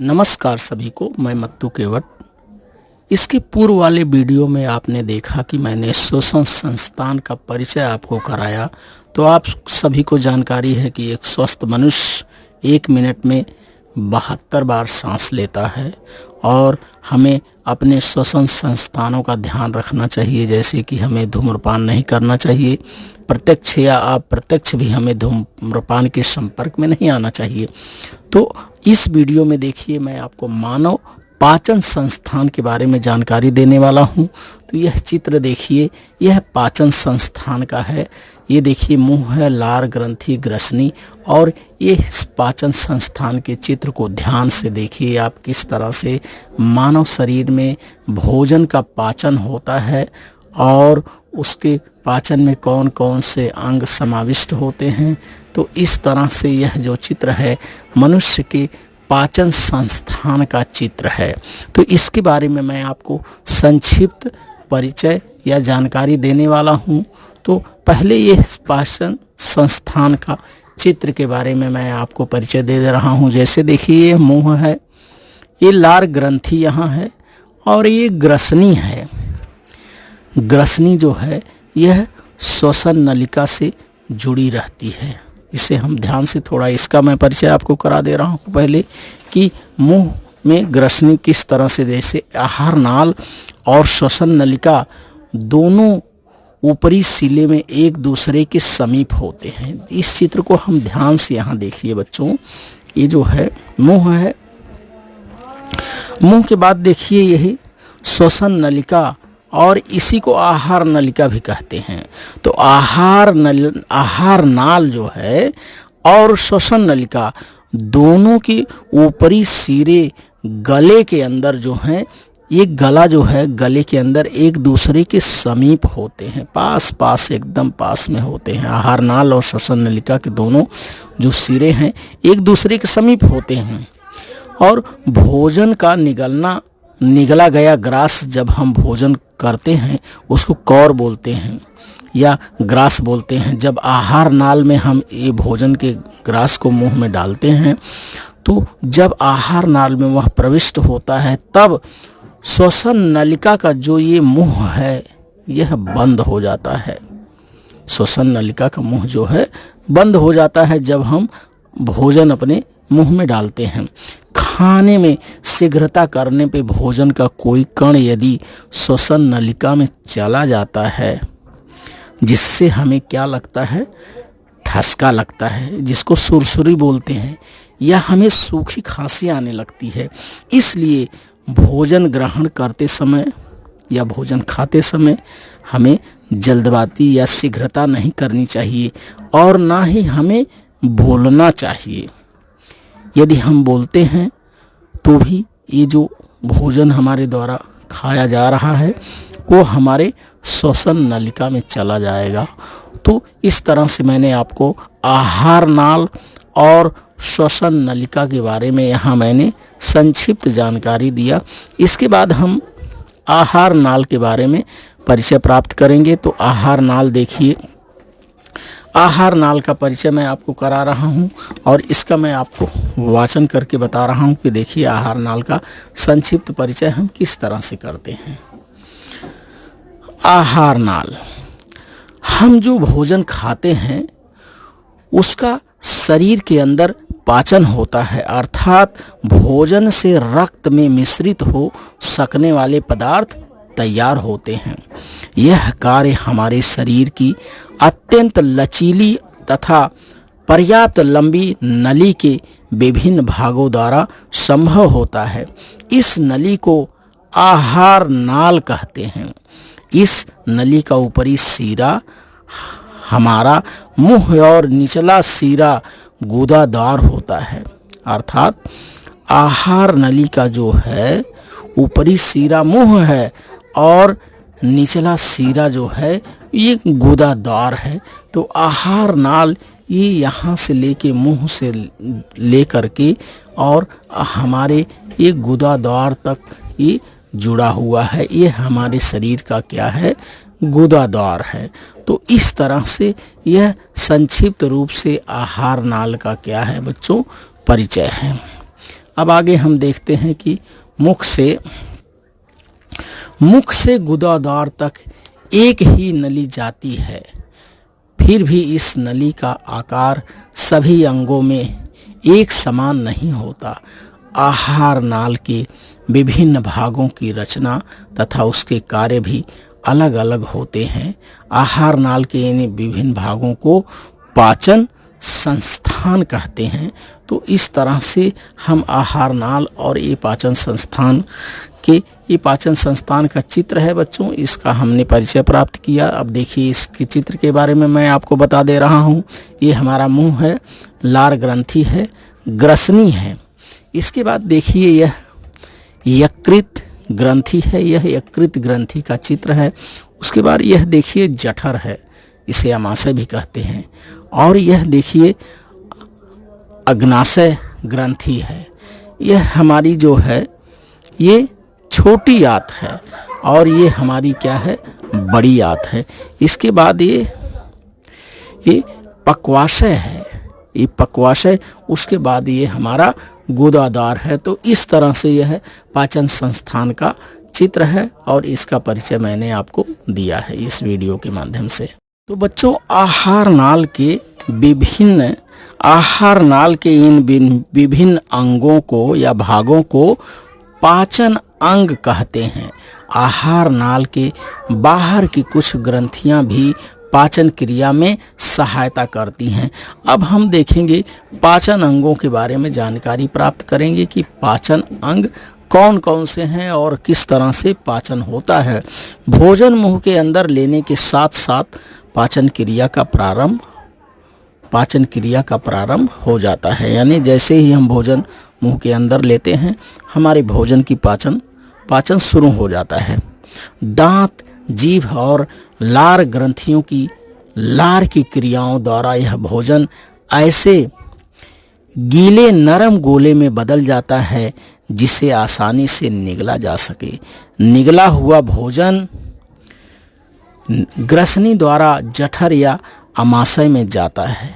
नमस्कार सभी को, मैं मत्तू केवट। इसके पूर्व वाले वीडियो में आपने देखा कि मैंने श्वसन संस्थान का परिचय आपको कराया। तो आप सभी को जानकारी है कि एक स्वस्थ मनुष्य 1 मिनट में 72 बार सांस लेता है और हमें अपने श्वसन संस्थानों का ध्यान रखना चाहिए, जैसे कि हमें धूम्रपान नहीं करना चाहिए। प्रत्यक्ष या अप्रत्यक्ष भी हमें धूम्रपान के संपर्क में नहीं आना चाहिए। तो इस वीडियो में देखिए, मैं आपको मानव पाचन संस्थान के बारे में जानकारी देने वाला हूं। तो यह चित्र देखिए, यह पाचन संस्थान का है। ये देखिए, मुंह है, लार ग्रंथि, ग्रसनी, और ये इस पाचन संस्थान के चित्र को ध्यान से देखिए आप, किस तरह से मानव शरीर में भोजन का पाचन होता है और उसके पाचन में कौन कौन से अंग समाविष्ट होते हैं। तो इस तरह से यह जो चित्र है मनुष्य के पाचन संस्थान का चित्र है। तो इसके बारे में मैं आपको संक्षिप्त परिचय या जानकारी देने वाला हूं। तो पहले ये पाचन संस्थान का चित्र के बारे में मैं आपको परिचय दे रहा हूं। जैसे देखिए, ये मुंह है, ये लार ग्रंथि यहाँ है और ये ग्रसनी है। ग्रसनी जो है यह श्वसन नलिका से जुड़ी रहती है। इसे हम ध्यान से थोड़ा, इसका मैं परिचय आपको करा दे रहा हूँ पहले, कि मुंह में ग्रसनी किस तरह से, जैसे आहार नाल और श्वसन नलिका दोनों ऊपरी सिले में एक दूसरे के समीप होते हैं। इस चित्र को हम ध्यान से यहाँ देखिए बच्चों। ये जो है मुंह है, मुंह के बाद देखिए यही श्वसन नलिका, और इसी को आहार नलिका भी कहते हैं। तो आहार नाल जो है और श्वसन नलिका दोनों के ऊपरी सिरे गले के अंदर जो है, ये गला जो है गले के अंदर एक दूसरे के समीप होते हैं, पास पास एकदम पास में होते हैं। आहार नाल और श्वसन नलिका के दोनों जो सिरे हैं एक दूसरे के समीप होते हैं। और भोजन का निगला गया ग्रास, जब हम भोजन करते हैं उसको कौर बोलते हैं या ग्रास बोलते हैं। जब आहार नाल में हम ये भोजन के ग्रास को मुंह में डालते हैं, तो जब आहार नाल में वह प्रविष्ट होता है, तब श्वसन नलिका का जो ये मुंह है यह बंद हो जाता है। श्वसन नलिका का मुंह जो है बंद हो जाता है जब हम भोजन अपने मुंह में डालते हैं। खाने में शीघ्रता करने पे भोजन का कोई कण यदि श्वसन नलिका में चला जाता है, जिससे हमें क्या लगता है, ठसका लगता है, जिसको सुरसुरी बोलते हैं, या हमें सूखी खांसी आने लगती है। इसलिए भोजन ग्रहण करते समय या भोजन खाते समय हमें जल्दबाजी या शीघ्रता नहीं करनी चाहिए, और ना ही हमें बोलना चाहिए। यदि हम बोलते हैं तो भी ये जो भोजन हमारे द्वारा खाया जा रहा है वो हमारे श्वसन नलिका में चला जाएगा। तो इस तरह से मैंने आपको आहार नाल और श्वसन नलिका के बारे में यहाँ मैंने संक्षिप्त जानकारी दिया। इसके बाद हम आहार नाल के बारे में परिचय प्राप्त करेंगे। तो आहार नाल देखिए, आहार नाल का परिचय मैं आपको करा रहा हूं और इसका मैं आपको वाचन करके बता रहा हूं कि देखिए आहार नाल का संक्षिप्त परिचय हम किस तरह से करते हैं। आहार नाल, हम जो भोजन खाते हैं उसका शरीर के अंदर पाचन होता है, अर्थात भोजन से रक्त में मिश्रित हो सकने वाले पदार्थ तैयार होते हैं। यह कार्य हमारे शरीर की अत्यंत लचीली तथा पर्याप्त लंबी नली के विभिन्न भागों द्वारा संभव होता है। इस नली को आहार नाल कहते हैं। इस नली का ऊपरी सिरा हमारा मुंह और निचला सिरा गुदाद्वार होता है, अर्थात आहार नली का जो है ऊपरी सिरा मुंह है और निचला सिरा जो है ये गुदाद्वार है। तो आहार नाल ये यहाँ से लेके मुंह से लेकर के और हमारे ये गुदाद्वार तक ये जुड़ा हुआ है। ये हमारे शरीर का क्या है, गुदाद्वार है। तो इस तरह से यह संक्षिप्त रूप से आहार नाल का क्या है बच्चों, परिचय है। अब आगे हम देखते हैं कि मुख से गुदादार तक एक ही नली जाती है, फिर भी इस नली का आकार सभी अंगों में एक समान नहीं होता। आहार नाल के विभिन्न भागों की रचना तथा उसके कार्य भी अलग अलग होते हैं। आहार नाल के इन विभिन्न भागों को पाचन संस्थान कहते हैं। तो इस तरह से हम आहार नाल और ये पाचन संस्थान का चित्र है बच्चों, इसका हमने परिचय प्राप्त किया। अब देखिए इसके चित्र के बारे में मैं आपको बता दे रहा हूँ। ये हमारा मुंह है, लार ग्रंथि है, ग्रसनी है। इसके बाद देखिए यह यकृत ग्रंथि है, यह यकृत ग्रंथि का चित्र है। उसके बाद यह देखिए जठर है, इसे अमाशय भी कहते हैं। और यह देखिए अग्नाशय ग्रंथि है। यह हमारी जो है ये छोटी आंत है और ये हमारी क्या है, बड़ी आंत है। इसके बाद ये पक्वाशय है, ये पक्वाशय। उसके बाद ये हमारा गुदादार है। तो इस तरह से यह पाचन संस्थान का चित्र है और इसका परिचय मैंने आपको दिया है इस वीडियो के माध्यम से। तो बच्चों आहार नाल के इन विभिन्न अंगों को या भागों को पाचन अंग कहते हैं। आहार नाल के बाहर की कुछ ग्रंथियां भी पाचन क्रिया में सहायता करती हैं। अब हम देखेंगे पाचन अंगों के बारे में जानकारी प्राप्त करेंगे कि पाचन अंग कौन कौन से हैं और किस तरह से पाचन होता है। भोजन मुंह के अंदर लेने के साथ साथ पाचन क्रिया का प्रारंभ हो जाता है। यानी जैसे ही हम भोजन मुंह के अंदर लेते हैं हमारे भोजन की पाचन शुरू हो जाता है। दांत, जीभ और लार ग्रंथियों की लार की क्रियाओं द्वारा यह भोजन ऐसे गीले नरम गोले में बदल जाता है जिसे आसानी से निगला जा सके। निगला हुआ भोजन ग्रसनी द्वारा जठर या अमाशय में जाता है।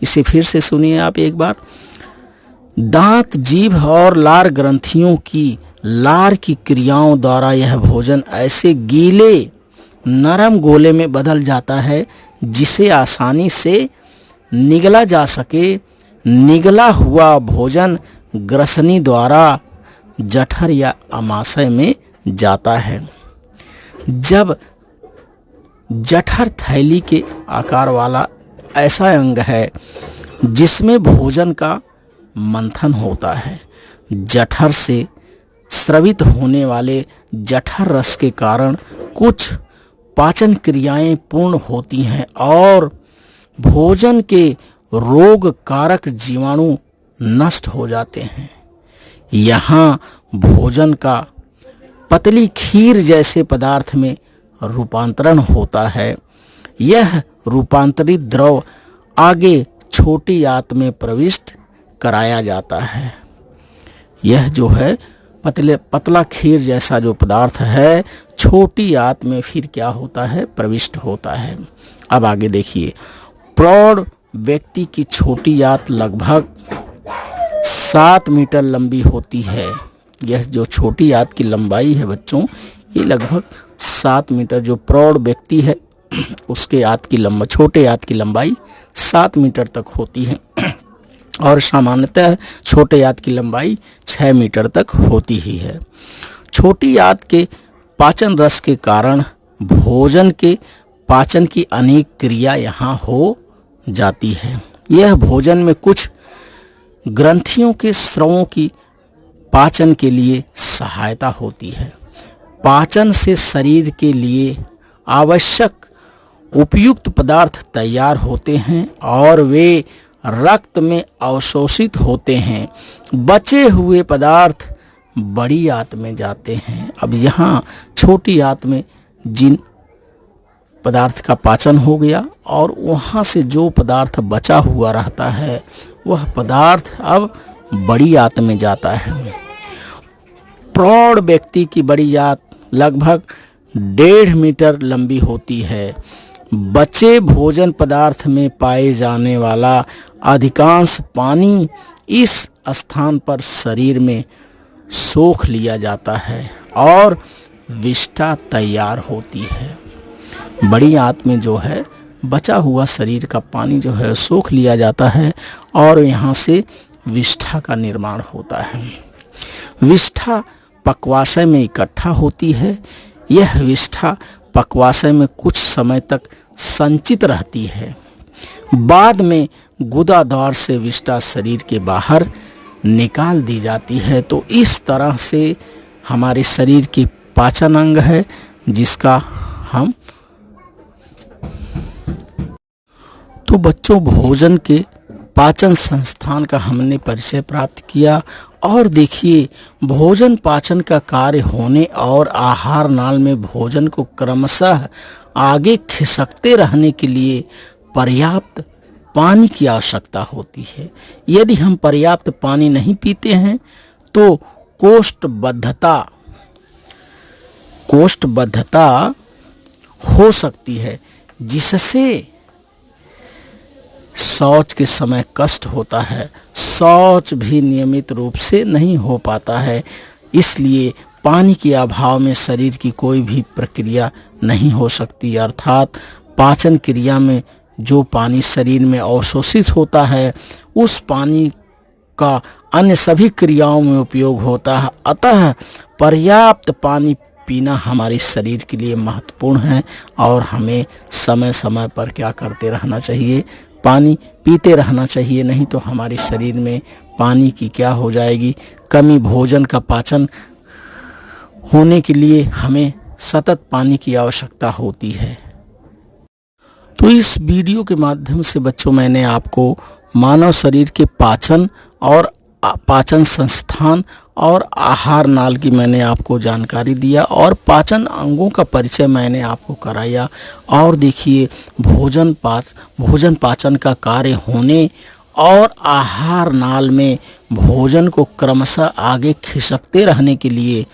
इसे फिर से सुनिए आप एक बार। दांत, जीभ और लार ग्रंथियों की लार की क्रियाओं द्वारा यह भोजन ऐसे गीले नरम गोले में बदल जाता है जिसे आसानी से निगला जा सके। निगला हुआ भोजन ग्रसनी द्वारा जठर या अमाशय में जाता है। जब जठर थैली के आकार वाला ऐसा अंग है जिसमें भोजन का मंथन होता है। जठर से स्रवित होने वाले जठर रस के कारण कुछ पाचन क्रियाएं पूर्ण होती हैं और भोजन के रोग कारक जीवाणु नष्ट हो जाते हैं। यहाँ भोजन का पतली खीर जैसे पदार्थ में रूपांतरण होता है। यह रूपांतरित द्रव आगे छोटी आंत में प्रविष्ट कराया जाता है। यह जो है पतला खीर जैसा जो पदार्थ है छोटी आंत में फिर क्या होता है, प्रविष्ट होता है। अब आगे देखिए, प्रौढ़ व्यक्ति की छोटी आंत लगभग 7 मीटर लंबी होती है। यह जो छोटी आंत की लंबाई है बच्चों, ये लगभग 7 मीटर, जो प्रौढ़ व्यक्ति है उसके छोटे आंत की लंबाई 7 मीटर तक होती है और सामान्यतः छोटे आंत की लंबाई 6 मीटर तक होती ही है। छोटी आंत के पाचन रस के कारण भोजन के पाचन की अनेक क्रिया यहाँ हो जाती है। यह भोजन में कुछ ग्रंथियों के स्रावों की पाचन के लिए सहायता होती है। पाचन से शरीर के लिए आवश्यक उपयुक्त पदार्थ तैयार होते हैं और वे रक्त में अवशोषित होते हैं। बचे हुए पदार्थ बड़ी आंत में जाते हैं। अब यहाँ छोटी आंत में जिन पदार्थ का पाचन हो गया और वहाँ से जो पदार्थ बचा हुआ रहता है वह पदार्थ अब बड़ी आंत में जाता है। प्रौढ़ व्यक्ति की बड़ी आंत लगभग 1.5 मीटर लंबी होती है। बचे भोजन पदार्थ में पाए जाने वाला अधिकांश पानी इस स्थान पर शरीर में सोख लिया जाता है और विष्ठा तैयार होती है। बड़ी आंत में जो है बचा हुआ शरीर का पानी जो है सोख लिया जाता है और यहाँ से विष्ठा का निर्माण होता है। विष्ठा पक्वाशय में इकट्ठा होती है। यह विष्ठा पक्वाशय में कुछ समय तक संचित रहती है। बाद में गुदा द्वार से विष्ठा शरीर के बाहर निकाल दी जाती है। तो इस तरह से हमारे शरीर के पाचन अंग है जिसका हम तो बच्चों भोजन के पाचन संस्थान का हमने परिचय प्राप्त किया। और देखिए भोजन पाचन का कार्य होने और आहार नाल में भोजन को क्रमशः आगे खिसकते रहने के लिए पर्याप्त पानी की आवश्यकता होती है। यदि हम पर्याप्त पानी नहीं पीते हैं तो कोष्ठबद्धता हो सकती है, जिससे शौच के समय कष्ट होता है। शौच भी नियमित रूप से नहीं हो पाता है, इसलिए पानी के अभाव में शरीर की कोई भी प्रक्रिया नहीं हो सकती। अर्थात पाचन क्रिया में जो पानी शरीर में अवशोषित होता है उस पानी का अन्य सभी क्रियाओं में उपयोग होता है। अतः पर्याप्त पानी पीना हमारे शरीर के लिए महत्वपूर्ण है और हमें समय समय पर क्या करते रहना चाहिए, पानी पीते रहना चाहिए। नहीं तो हमारे शरीर में पानी की क्या हो जाएगी, कमी। भोजन का पाचन होने के लिए हमें सतत पानी की आवश्यकता होती है। तो इस वीडियो के माध्यम से बच्चों मैंने आपको मानव शरीर के पाचन और पाचन संस्थान और आहार नाल की मैंने आपको जानकारी दिया और पाचन अंगों का परिचय मैंने आपको कराया। और देखिए भोजन पाचन का कार्य होने और आहार नाल में भोजन को क्रमशः आगे खिसकते रहने के लिए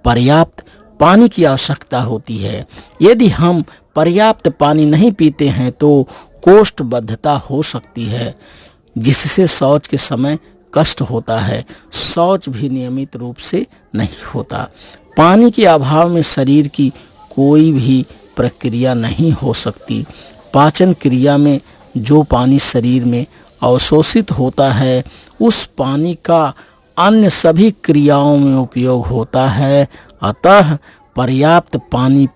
पर्याप्त पानी की आवश्यकता होती है। यदि हम पर्याप्त पानी नहीं पीते हैं तो कोष्ठबद्धता हो सकती है, जिससे शौच के समय कष्ट होता है। शौच भी नियमित रूप से नहीं होता। पानी के अभाव में शरीर की कोई भी प्रक्रिया नहीं हो सकती। पाचन क्रिया में जो पानी शरीर में अवशोषित होता है उस पानी का अन्य सभी क्रियाओं में उपयोग होता है। अतः पर्याप्त पानी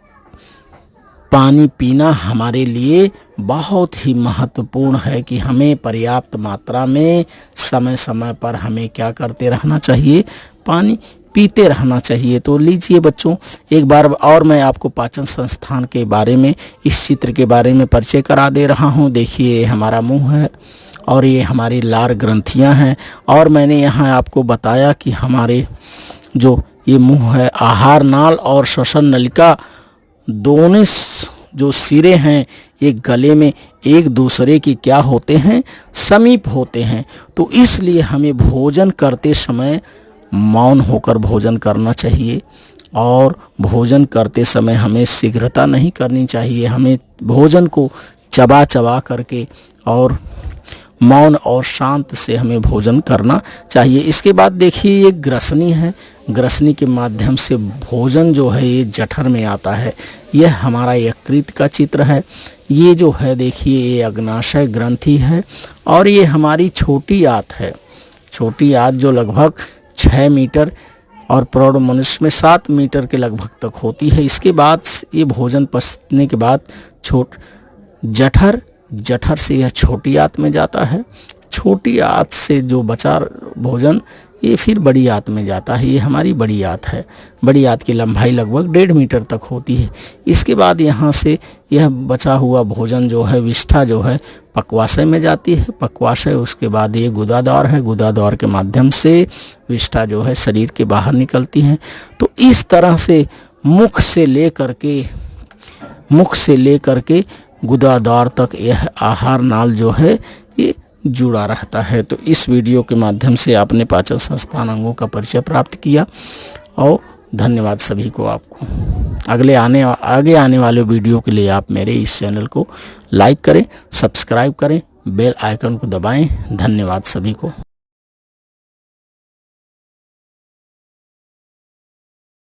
पीना हमारे लिए बहुत ही महत्वपूर्ण है कि हमें पर्याप्त मात्रा में समय समय पर हमें क्या करते रहना चाहिए, पानी पीते रहना चाहिए। तो लीजिए बच्चों एक बार और मैं आपको पाचन संस्थान के बारे में, इस चित्र के बारे में परिचय करा दे रहा हूँ। देखिए ये हमारा मुंह है और ये हमारी लार ग्रंथियाँ हैं। और मैंने यहाँ आपको बताया कि हमारे जो ये मुंह है, आहार नाल और श्वसन नलिका दोनों जो सिरे हैं ये गले में एक दूसरे के क्या होते हैं, समीप होते हैं। तो इसलिए हमें भोजन करते समय मौन होकर भोजन करना चाहिए और भोजन करते समय हमें शीघ्रता नहीं करनी चाहिए। हमें भोजन को चबा चबा करके और मौन और शांत से हमें भोजन करना चाहिए। इसके बाद देखिए ये ग्रसनी है। ग्रसनी के माध्यम से भोजन जो है ये जठर में आता है। यह हमारा यकृत का चित्र है। ये जो है देखिए ये अग्नाशय ग्रंथि है और ये हमारी छोटी आंत है। छोटी आंत जो लगभग 6 मीटर और प्रौढ़ मनुष्य में 7 मीटर के लगभग तक होती है। इसके बाद ये भोजन पचने के बाद जठर से यह छोटी आंत में जाता है। छोटी आंत से जो बचा भोजन ये फिर बड़ी आंत में जाता है। ये हमारी बड़ी आंत है। बड़ी आंत की लंबाई लगभग 1.5 मीटर तक होती है। इसके बाद यहाँ से यह बचा हुआ भोजन जो है विष्ठा जो है पक्वाशय में जाती है। पक्वाशय उसके बाद ये गुदाद्वार है। गुदाद्वार के माध्यम से विष्ठा जो है शरीर के बाहर निकलती है। तो इस तरह से मुख से लेकर के गुदाद्वार तक यह आहार नाल जो है ये जुड़ा रहता है। तो इस वीडियो के माध्यम से आपने पाचन संस्थान अंगों का परिचय प्राप्त किया और धन्यवाद सभी को। आपको आगे आने वाले वीडियो के लिए आप मेरे इस चैनल को लाइक करें, सब्सक्राइब करें, बेल आइकन को दबाएं। धन्यवाद सभी को।